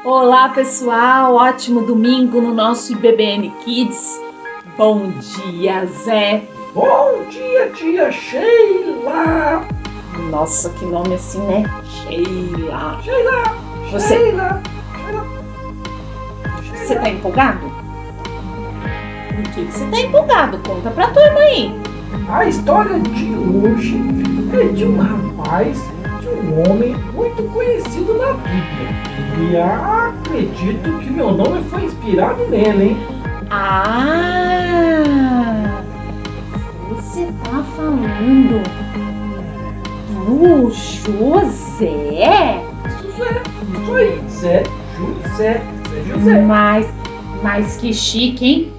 Olá pessoal, ótimo domingo no nosso IBBN Kids. Bom dia, Zé. Bom dia, tia Sheila. Nossa, que nome assim, né? Sheila. Sheila. Você tá empolgado? Por que você tá empolgado? Conta pra turma aí. A história de hoje é de um rapaz, de um homem muito conhecido na Bíblia. E acredito que meu nome foi inspirado nele, hein? Ah! Você tá falando do José? José. Mas que chique, hein?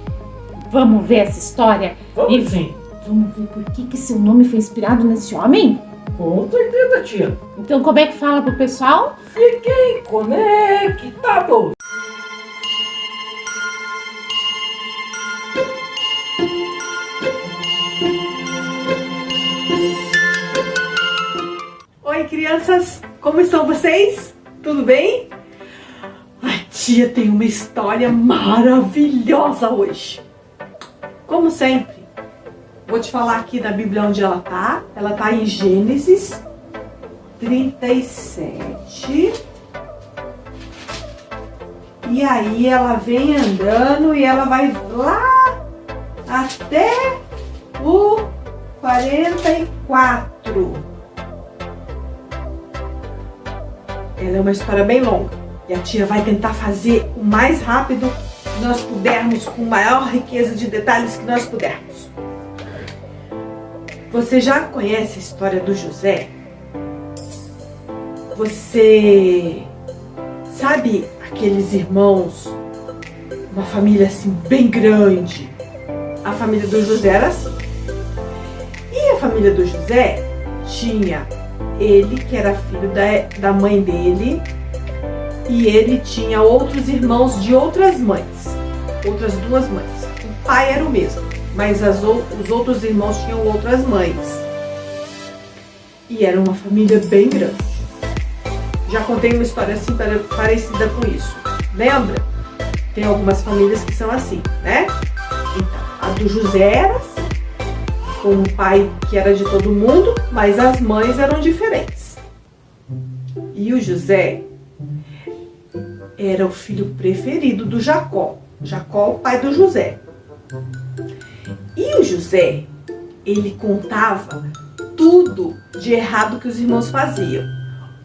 Vamos ver essa história? Vamos sim. Vamos ver por que seu nome foi inspirado nesse homem? Com certeza, tia. Então, como é que fala pro pessoal? Fiquem conectados. Oi, crianças! Como estão vocês? Tudo bem? A tia tem uma história maravilhosa hoje. Como sempre, vou te falar aqui da Bíblia onde ela tá. Ela tá em Gênesis 37. E aí ela vem andando e ela vai lá até o 44. Ela é uma história bem longa e a tia vai tentar fazer o mais rápido que nós pudermos, com maior riqueza de detalhes que nós pudermos. Você já conhece a história do José? Você sabe aqueles irmãos, uma família assim bem grande? A família do José era assim. E a família do José tinha ele, que era filho da mãe dele, e ele tinha outros irmãos de outras mães, outras duas mães. O pai era o mesmo, mas os outros irmãos tinham outras mães. E era uma família bem grande. Já contei uma história assim parecida com isso. Lembra? Tem algumas famílias que são assim, né? Então, a do José era assim, com um pai que era de todo mundo, mas as mães eram diferentes. E o José era o filho preferido do Jacó. Jacó, o pai do José. E o José, ele contava tudo de errado que os irmãos faziam.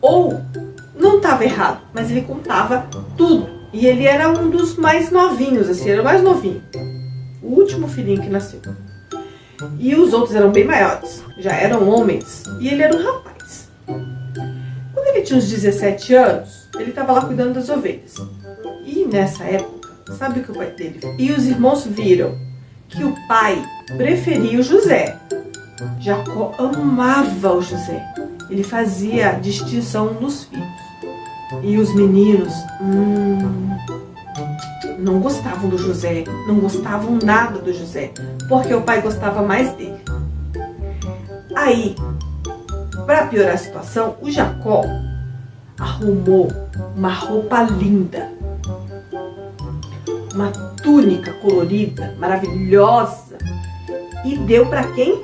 Ou não estava errado, mas ele contava tudo. E ele era um dos mais novinhos, assim, era o mais novinho. O último filhinho que nasceu. E os outros eram bem maiores, já eram homens, e ele era um rapaz. Quando ele tinha uns 17 anos, ele estava lá cuidando das ovelhas. E nessa época, sabe o que o pai dele fez? E os irmãos viram que o pai preferia o José. Jacó amava o José. Ele fazia distinção nos filhos. E os meninos não gostavam do José, não gostavam nada do José, porque o pai gostava mais dele. Aí, para piorar a situação, o Jacó arrumou uma roupa linda, uma túnica colorida, maravilhosa, e deu para quem?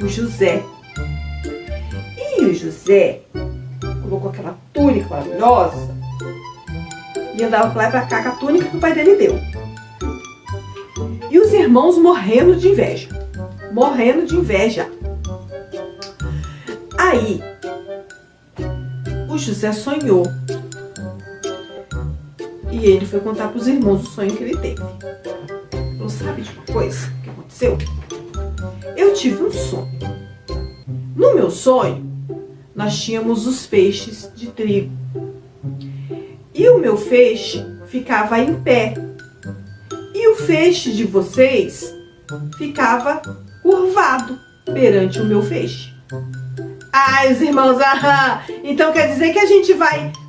O José. E o José colocou aquela túnica maravilhosa e andava pra lá e pra cá com a túnica que o pai dele deu. E os irmãos morrendo de inveja. Morrendo de inveja. Aí, o José sonhou. E ele foi contar pros irmãos o sonho que ele teve. Falou, sabe de uma coisa que aconteceu? Eu tive um sonho. No meu sonho, nós tínhamos os feixes de trigo. E o meu feixe ficava em pé. E o feixe de vocês ficava curvado perante o meu feixe. Ai, os irmãos, então quer dizer que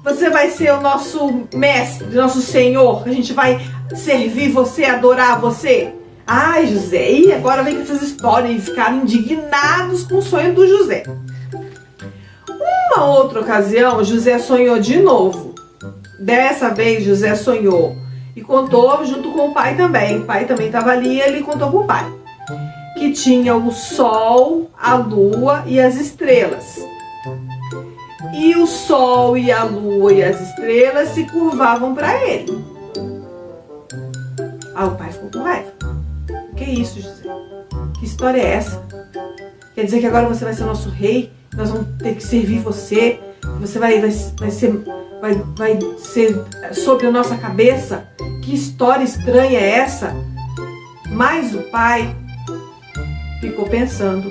você vai ser o nosso mestre, nosso senhor, a gente vai servir você, adorar você? Ai, José, e agora vem com essas histórias e ficaram indignados com o sonho do José. Uma outra ocasião, José sonhou de novo. Dessa vez José sonhou e contou junto com o pai também. O pai também estava ali e ele contou para o pai que tinha o sol, a lua e as estrelas. E o sol e a lua e as estrelas se curvavam para ele. Ah, o pai ficou com raiva. Que isso, José? Que história é essa? Quer dizer que agora você vai ser nosso rei? Nós vamos ter que servir você? Você vai ser sobre a nossa cabeça? Que história estranha é essa? Mas o pai ficou pensando: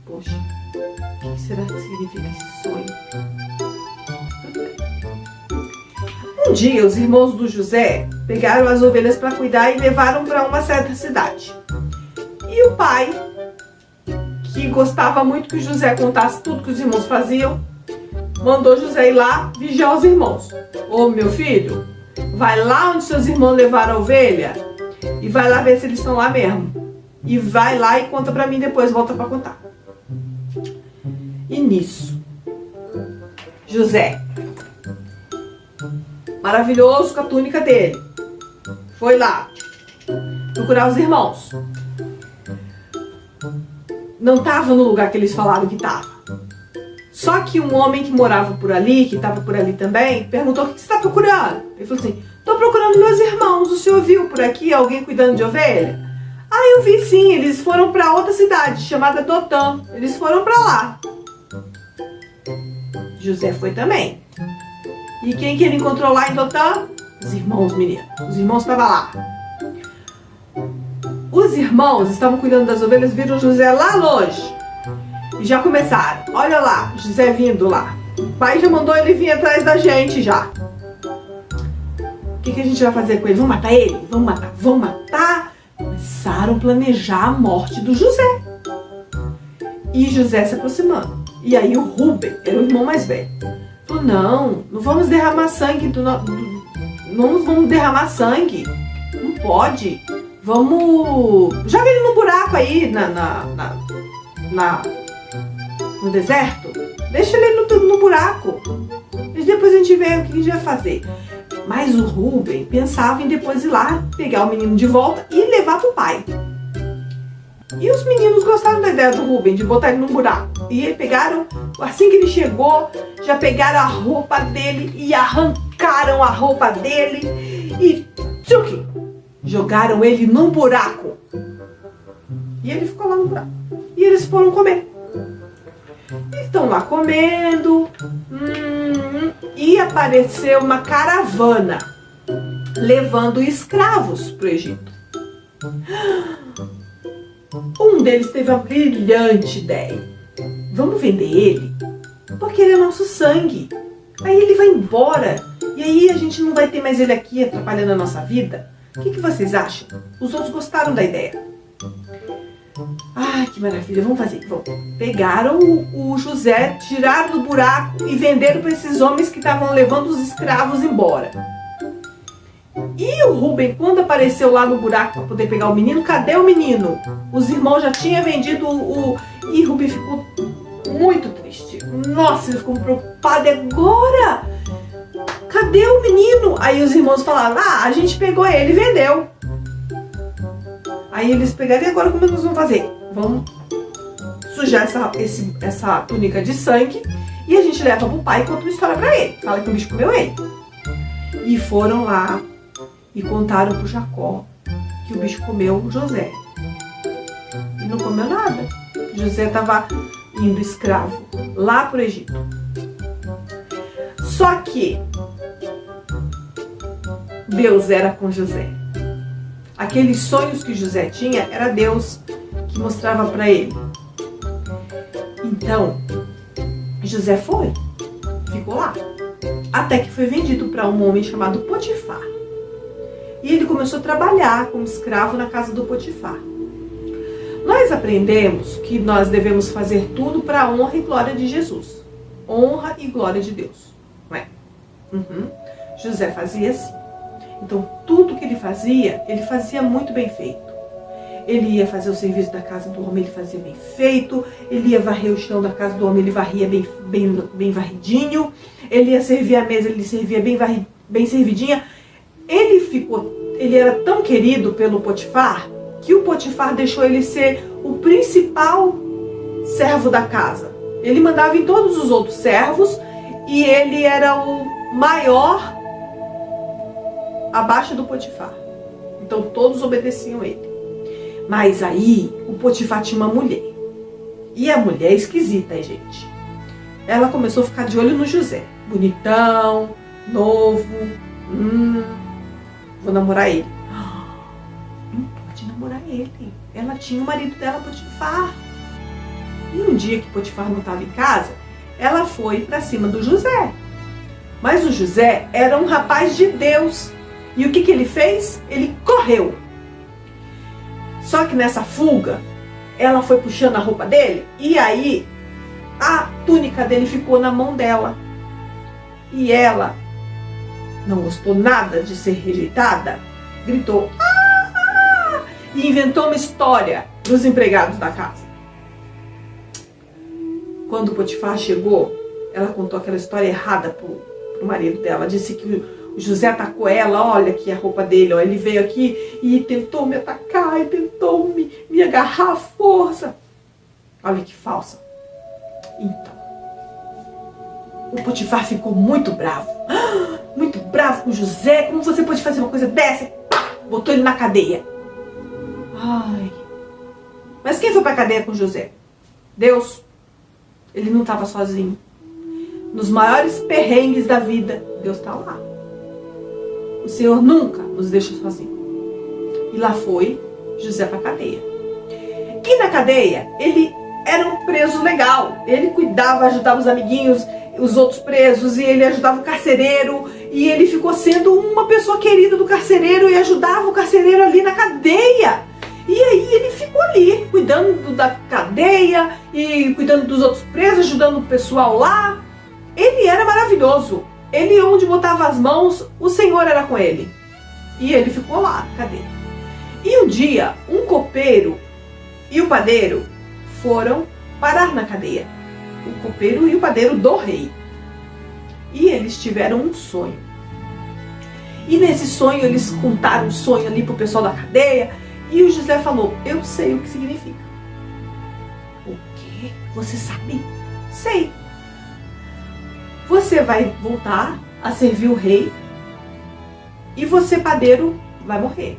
poxa, o que será que significa esse sonho? Um dia, os irmãos do José pegaram as ovelhas para cuidar e levaram para uma certa cidade. E o pai, que gostava muito que o José contasse tudo que os irmãos faziam, mandou José ir lá vigiar os irmãos. Ô, meu filho, vai lá onde seus irmãos levaram a ovelha e vai lá ver se eles estão lá mesmo. E vai lá e conta para mim depois, volta para contar. E nisso, José, maravilhoso com a túnica dele, foi lá procurar os irmãos. Não estava no lugar que eles falaram que estava. Só que um homem que morava por ali, que estava por ali também, perguntou: o que você está procurando? Ele falou assim: estou procurando meus irmãos. O senhor viu por aqui alguém cuidando de ovelha? Ah, eu vi sim, eles foram para outra cidade chamada Dotã. Eles foram para lá. José foi também. E quem que ele encontrou lá em Dotã? Os irmãos, menina. Os irmãos estavam lá. Os irmãos estavam cuidando das ovelhas, viram José lá longe. E já começaram: olha lá, José vindo lá. O pai já mandou ele vir atrás da gente já. O que a gente vai fazer com ele? Vamos matar ele? Vamos matar. Começaram a planejar a morte do José. E José se aproximando. E aí o Rúben, era o irmão mais velho, falou: não vamos derramar sangue não vamos derramar sangue. Não pode. Vamos... joga ele no buraco aí no deserto. Deixa ele no buraco. E depois a gente vê o que a gente vai fazer. Mas o Rúben pensava em depois ir lá, pegar o menino de volta e levar pro pai. E os meninos gostaram da ideia do Rúben, de botar ele num buraco. E eles pegaram, assim que ele chegou, já pegaram a roupa dele e arrancaram a roupa dele e tchuc, jogaram ele num buraco. E ele ficou lá no buraco. E eles foram comer. E estão lá comendo. E apareceu uma caravana levando escravos para o Egito. Um deles teve uma brilhante ideia: vamos vender ele, porque ele é nosso sangue. Aí ele vai embora e aí a gente não vai ter mais ele aqui atrapalhando a nossa vida. O que vocês acham? Os outros gostaram da ideia. Ai, que maravilha, vamos fazer. Vamos. Pegaram o José, tiraram do buraco e venderam para esses homens que estavam levando os escravos embora. E o Rúben, quando apareceu lá no buraco para poder pegar o menino, cadê o menino? Os irmãos já tinham vendido E Rúben ficou muito triste. Nossa, ele ficou preocupado. Agora? Cadê o menino? Aí os irmãos falaram: a gente pegou ele e vendeu. Aí eles pegaram: e agora como nós vamos fazer? Vamos sujar essa túnica de sangue e a gente leva pro pai e conta uma história pra ele. Fala que o bicho comeu ele. E foram lá e contaram pro Jacó que o bicho comeu o José. E não comeu nada. José estava indo escravo lá pro Egito. Só que Deus era com José. Aqueles sonhos que José tinha, era Deus que mostrava para ele. Então, José ficou lá, até que foi vendido para um homem chamado Potifar. E ele começou a trabalhar como escravo na casa do Potifar. Nós aprendemos que nós devemos fazer tudo para a honra e glória de Jesus. Honra e glória de Deus. Não é? José fazia assim. Então, tudo que ele fazia muito bem feito. Ele ia fazer o serviço da casa do homem, ele fazia bem feito. Ele ia varrer o chão da casa do homem, ele varria bem varridinho. Ele ia servir a mesa, ele servia bem servidinha. Ele era tão querido pelo Potifar, que o Potifar deixou ele ser o principal servo da casa. Ele mandava em todos os outros servos e ele era o maior abaixo do Potifar. Então todos obedeciam ele. Mas aí o Potifar tinha uma mulher. E a mulher é esquisita, gente. Ela começou a ficar de olho no José. Bonitão, novo. Vou namorar ele. Não pode namorar ele. Ela tinha o marido dela, Potifar. E um dia que Potifar não estava em casa, ela foi para cima do José. Mas o José era um rapaz de Deus. E o que ele fez? Ele correu. Só que nessa fuga, ela foi puxando a roupa dele. E aí, a túnica dele ficou na mão dela. E ela não gostou nada de ser rejeitada. Gritou. E inventou uma história dos empregados da casa. Quando o Potifar chegou, ela contou aquela história errada pro marido dela. Disse que o José atacou ela, olha aqui a roupa dele, ó, ele veio aqui e tentou me atacar, e tentou me agarrar à força. Olha que falsa. Então, o Potifar ficou muito bravo com o José. Como você pode fazer uma coisa dessa? Pá, botou ele na cadeia. Ai. Mas quem foi pra cadeia com o José? Deus. Ele não estava sozinho. Nos maiores perrengues da vida, Deus está lá. O Senhor nunca nos deixa sozinhos. E lá foi José para a cadeia. E na cadeia, ele era um preso legal. Ele cuidava, ajudava os amiguinhos, os outros presos, e ele ajudava o carcereiro. E ele ficou sendo uma pessoa querida do carcereiro e ajudava o carcereiro ali na cadeia. E aí ele ficou ali, cuidando da cadeia e cuidando dos outros presos, ajudando o pessoal lá. Ele era maravilhoso. Ele, onde botava as mãos, o Senhor era com ele. E ele ficou lá, cadê? E um dia, um copeiro e o padeiro foram parar na cadeia. O copeiro e o padeiro do rei. E eles tiveram um sonho. E nesse sonho, eles contaram o sonho ali pro pessoal da cadeia. E o José falou, eu sei o que significa. O quê? Você sabe? Sei. Você vai voltar a servir o rei e você, padeiro, vai morrer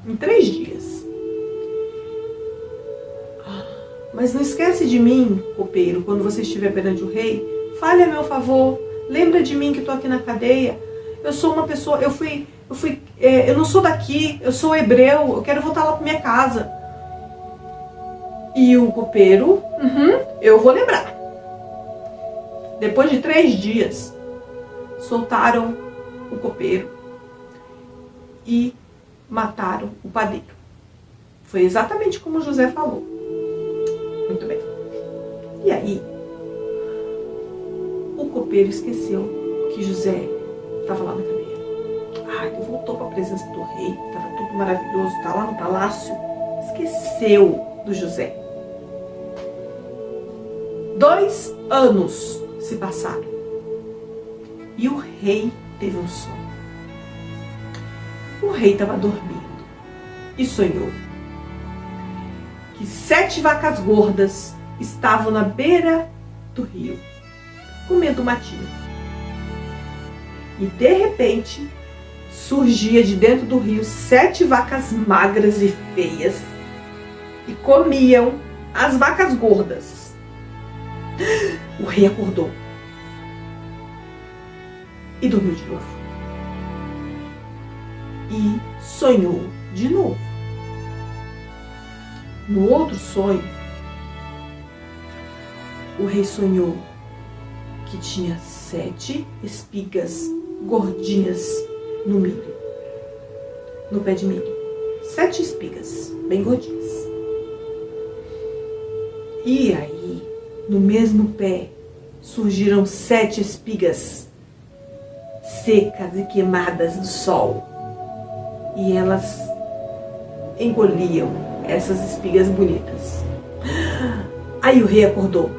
em 3 dias. Mas não esquece de mim, copeiro, quando você estiver perante o rei. Fale a meu favor. Lembra de mim que estou aqui na cadeia. Eu sou uma pessoa, eu não sou daqui, eu sou hebreu, eu quero voltar lá para minha casa. E o copeiro, eu vou lembrar. Depois de 3 dias, soltaram o copeiro e mataram o padeiro. Foi exatamente como José falou. Muito bem. E aí, o copeiro esqueceu que José estava lá na cadeia. Ele voltou para a presença do rei, estava tudo maravilhoso, está lá no palácio. Esqueceu do José. 2 anos se passaram. E o rei teve um sonho. O rei estava dormindo e sonhou que 7 vacas gordas estavam na beira do rio, comendo matinho. E de repente, surgia de dentro do rio 7 vacas magras e feias e comiam as vacas gordas. O rei acordou e dormiu de novo. E sonhou de novo. No outro sonho, o rei sonhou que tinha 7 espigas gordinhas no milho, no pé de milho. 7 espigas, bem gordinhas. E aí, no mesmo pé, surgiram 7 espigas secas e queimadas do sol. E elas engoliam essas espigas bonitas. Aí o rei acordou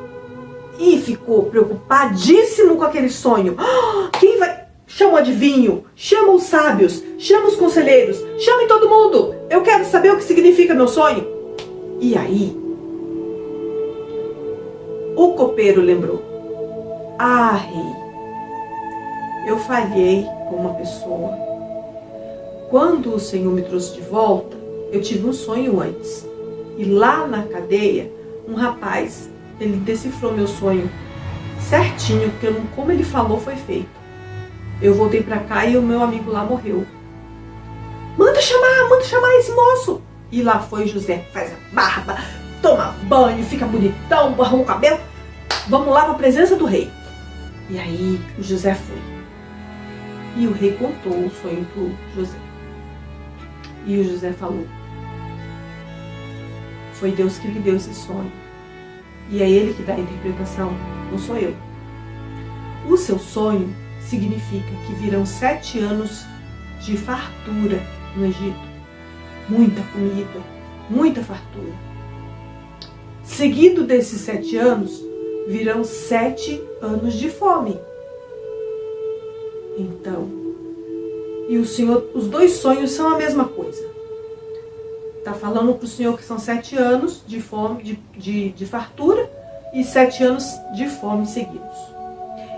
e ficou preocupadíssimo com aquele sonho. Quem vai? Chama o adivinho, chama os sábios, chama os conselheiros, chame todo mundo. Eu quero saber o que significa meu sonho. E aí, o copeiro lembrou. Rei, eu falhei com uma pessoa. Quando o Senhor me trouxe de volta, eu tive um sonho antes. E lá na cadeia, um rapaz, ele decifrou meu sonho certinho, porque como ele falou foi feito. Eu voltei pra cá e o meu amigo lá morreu. Manda chamar esse moço. E lá foi José, faz a barba, toma banho, fica bonitão, arruma o cabelo. Vamos lá pra presença do rei. E aí o José foi. E o rei contou o sonho pro José. E o José falou: foi Deus que lhe deu esse sonho. E é ele que dá a interpretação, não sou eu. O seu sonho significa que virão 7 anos de fartura no Egito. Muita comida, muita fartura. Seguido desses 7 anos, virão 7 anos de fome. Então, e o Senhor, os 2 sonhos são a mesma coisa. Está falando para o Senhor que são 7 anos de fome, de fartura e 7 anos de fome seguidos.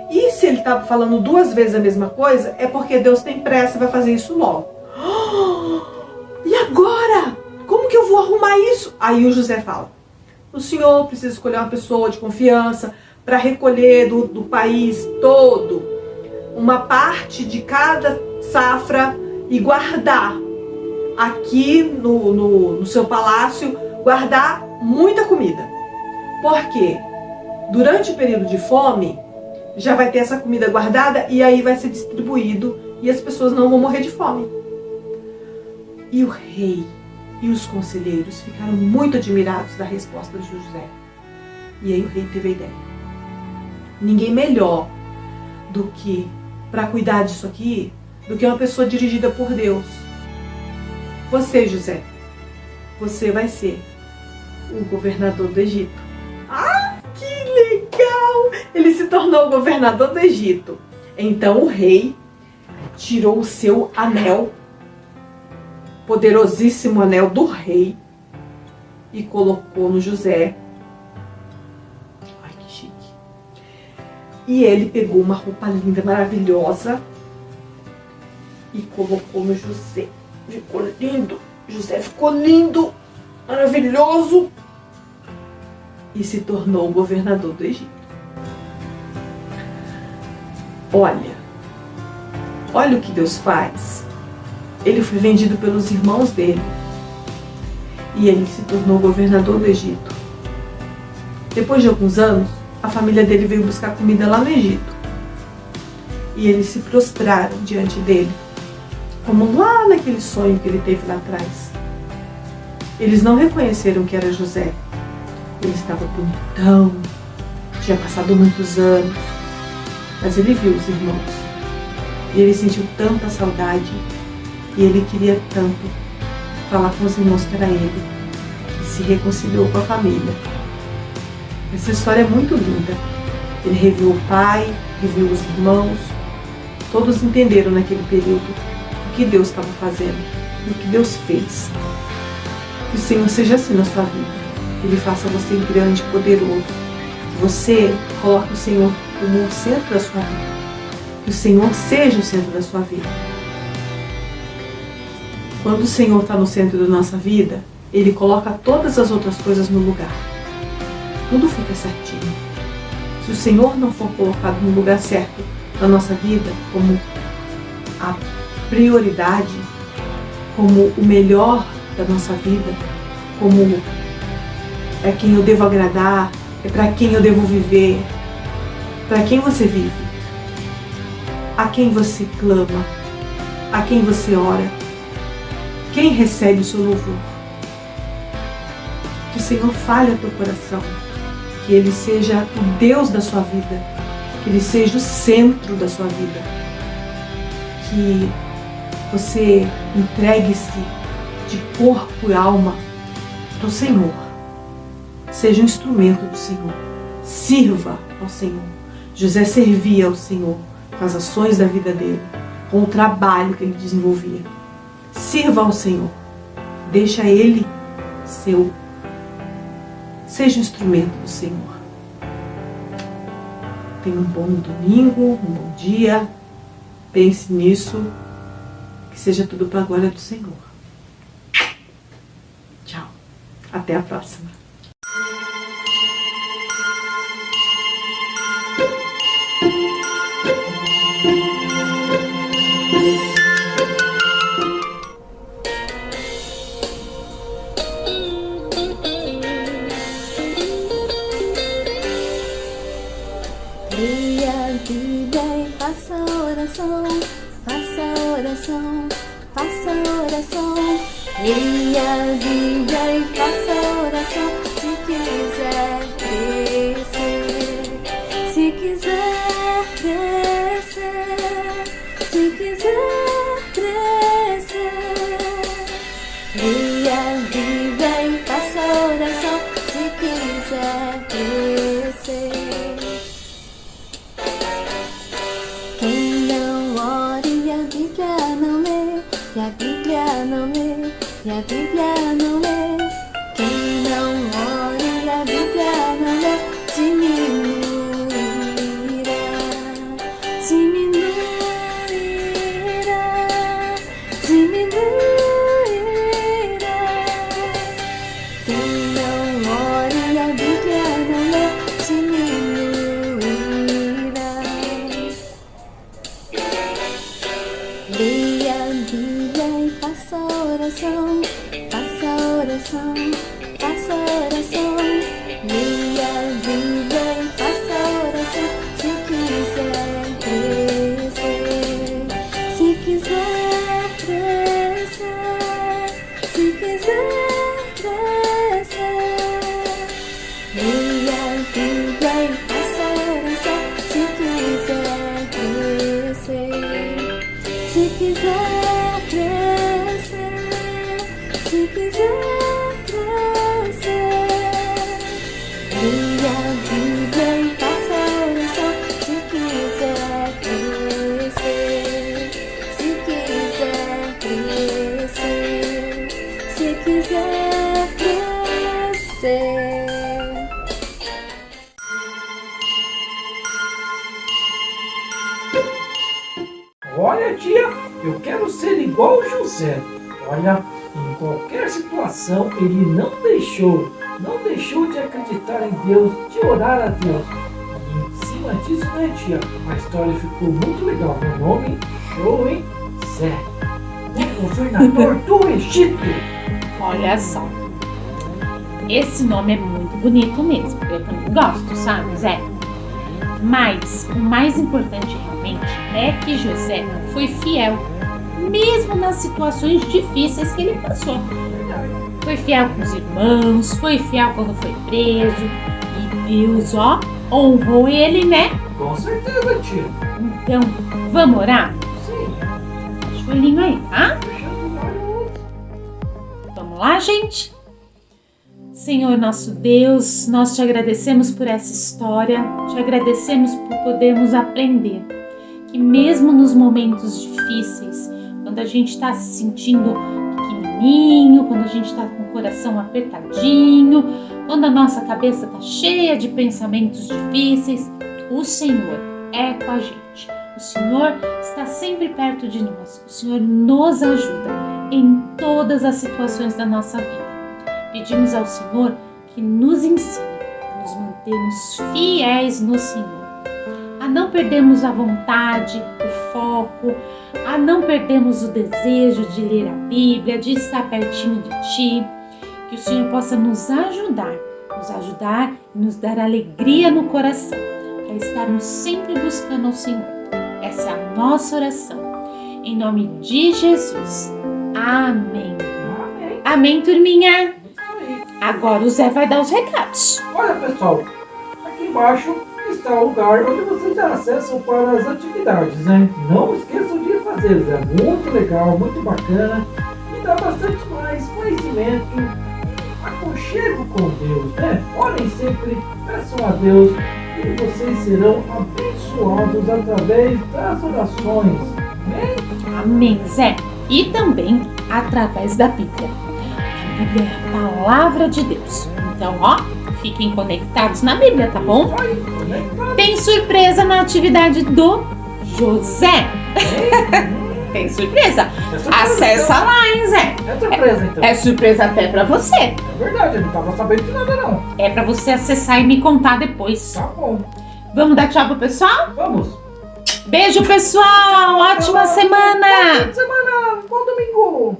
E se ele está falando 2 vezes a mesma coisa, é porque Deus tem pressa e vai fazer isso logo. E agora? Como que eu vou arrumar isso? Aí o José fala: o senhor precisa escolher uma pessoa de confiança para recolher do país todo uma parte de cada safra e guardar aqui no seu palácio, guardar muita comida. Porque durante o período de fome, já vai ter essa comida guardada e aí vai ser distribuído e as pessoas não vão morrer de fome. E o rei e os conselheiros ficaram muito admirados da resposta de José. E aí o rei teve a ideia. Ninguém melhor do que para cuidar disso aqui do que uma pessoa dirigida por Deus. Você, José, você vai ser o governador do Egito. Ah, que legal! Ele se tornou o governador do Egito. Então o rei tirou o seu anel, poderosíssimo anel do rei, e colocou no José. Ai, que chique. E ele pegou uma roupa linda, maravilhosa, e colocou no José. Ficou lindo. José ficou lindo, maravilhoso, e se tornou o governador do Egito. Olha o que Deus faz. Ele foi vendido pelos irmãos dele e ele se tornou governador do Egito. Depois de alguns anos, a família dele veio buscar comida lá no Egito e eles se prostraram diante dele, como lá naquele sonho que ele teve lá atrás. Eles não reconheceram que era José. Ele estava bonitão, tinha passado muitos anos, mas ele viu os irmãos e ele sentiu tanta saudade. E ele queria tanto falar com os irmãos que era ele. E se reconciliou com a família. Essa história é muito linda. Ele reviu o pai, reviu os irmãos. Todos entenderam naquele período o que Deus estava fazendo e o que Deus fez. Que o Senhor seja assim na sua vida. Que Ele faça você grande, poderoso. Que você coloque o Senhor como o centro da sua vida. Que o Senhor seja o centro da sua vida. Quando o Senhor está no centro da nossa vida, Ele coloca todas as outras coisas no lugar. Tudo fica certinho. Se o Senhor não for colocado no lugar certo na nossa vida, como a prioridade, como o melhor da nossa vida, como é quem eu devo agradar, é para quem eu devo viver, para quem você vive, a quem você clama, a quem você ora, quem recebe o seu louvor. Que o Senhor fale ao teu coração, que Ele seja o Deus da sua vida, que Ele seja o centro da sua vida, que você entregue-se de corpo e alma ao Senhor. Seja um instrumento do Senhor. Sirva ao Senhor. José servia ao Senhor com as ações da vida dele, com o trabalho que ele desenvolvia. Sirva ao Senhor. Deixa Ele seu. Seja um instrumento do Senhor. Tenha um bom domingo, um bom dia. Pense nisso. Que seja tudo para a glória do Senhor. Tchau. Até a próxima. Leia a Bíblia e faça oração, faça oração, faça oração. Leia a Bíblia e faça oração, se quiser crescer, se quiser crescer, se quiser crescer. Leia a Bíblia e faça oração, se quiser crescer. Quem não ora e a Bíblia não lê, e a Bíblia não lê, e a Bíblia não lê. Quem não ora e a Bíblia não lê, diminuirá, diminuirá, diminuirá. Quem não ora e a Bíblia não lê, diminuirá. Leia a Bíblia e faça oração, faça oração, faça oração. Leia a Bíblia e faça oração, se quiser crescer, se quiser crescer, se quiser crescer. Leia a Bíblia e faça oração, se quiser crescer. Se quiser crescer, se quiser crescer. Leia a Bíblia e faça oração, se quiser crescer, se quiser crescer, se quiser crescer. Olha, tia, eu quero ser igual o José. Olha, em qualquer situação ele não deixou de acreditar em Deus, de orar a Deus. E em cima disso, né, tia, a história ficou muito legal. Meu nome, show, hein? Zé, o governador do Egito. Olha só. Esse nome é muito bonito mesmo. Eu também gosto, sabe, Zé? Mas o mais importante realmente é que José foi fiel, mesmo nas situações difíceis que ele passou. Foi fiel com os irmãos, foi fiel quando foi preso. E Deus, ó, honrou ele, né? Com certeza, tia. Então, vamos orar? Sim. Deixa o olhinho aí, tá? Fechando os olhos. Vamos lá, gente? Senhor nosso Deus, nós te agradecemos por essa história, te agradecemos por podermos aprender que mesmo nos momentos difíceis, quando a gente está se sentindo pequenininho, quando a gente está com o coração apertadinho, quando a nossa cabeça está cheia de pensamentos difíceis, o Senhor é com a gente. O Senhor está sempre perto de nós, o Senhor nos ajuda em todas as situações da nossa vida. Pedimos ao Senhor que nos ensine a nos mantermos fiéis no Senhor, a não perdermos a vontade, o foco, a não perdermos o desejo de ler a Bíblia, de estar pertinho de Ti, que o Senhor possa nos ajudar e nos dar alegria no coração, para estarmos sempre buscando ao Senhor. Essa é a nossa oração. Em nome de Jesus. Amém. Amém. Amém, turminha? Aí. Agora o Zé vai dar os recados. Olha, pessoal, aqui embaixo está o lugar onde vocês têm acesso para as atividades, né? Não esqueçam de fazer, é muito legal, muito bacana e dá bastante mais conhecimento e aconchego com Deus, né? Orem sempre, peçam a Deus e vocês serão abençoados através das orações. Amém? Amém, Zé. E também através da Bíblia. A Bíblia é a palavra de Deus. Então, ó, fiquem conectados na Bíblia, tá bom? Isso aí, conectado. Tem surpresa na atividade do José. Tem surpresa? É surpresa, Acessa então. lá, hein, Zé? É surpresa, então. É surpresa até pra você. É verdade, eu não tava sabendo de nada, não. É pra você acessar e me contar depois. Tá bom. Vamos dar tchau pro pessoal? Vamos. Beijo, pessoal! Ótima semana! Boa semana, bom domingo.